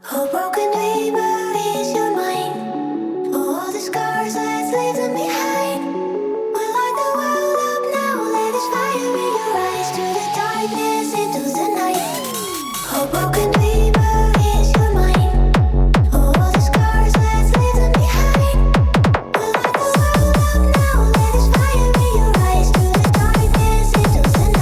A broken dreamer is your mind. All the scars that's leaving behind. We light the world up now. Let us fire in your eyes to the darkness into the night. A broken dreamer is your mind. All the scars that's leaving behind. We light the world up now. Let us fire in your eyes to the darkness into the night.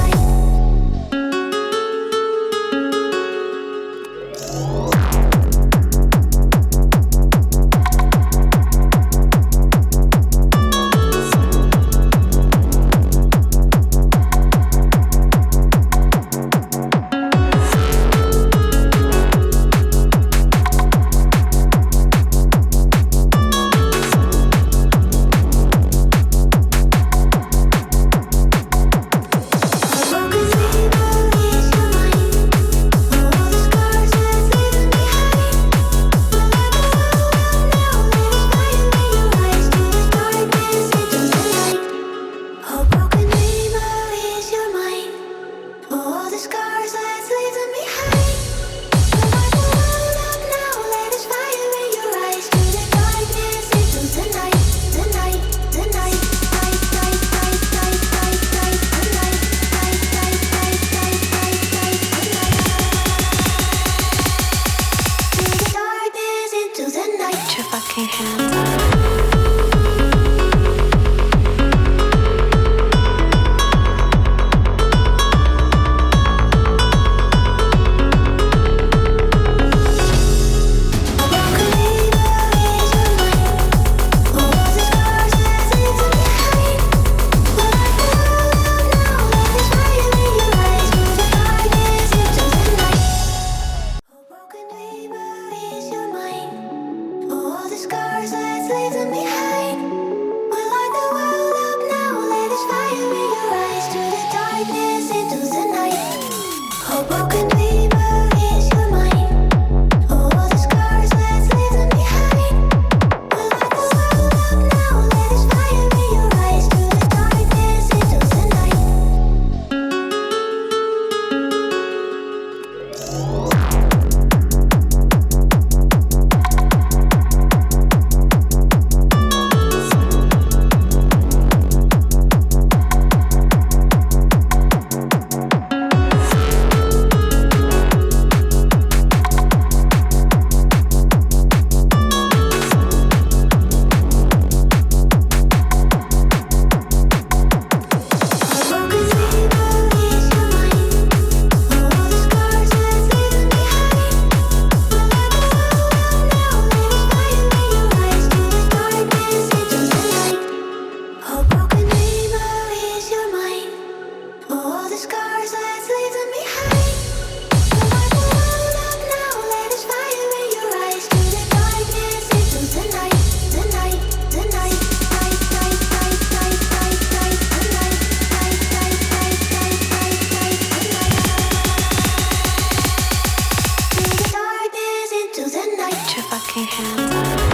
Hands.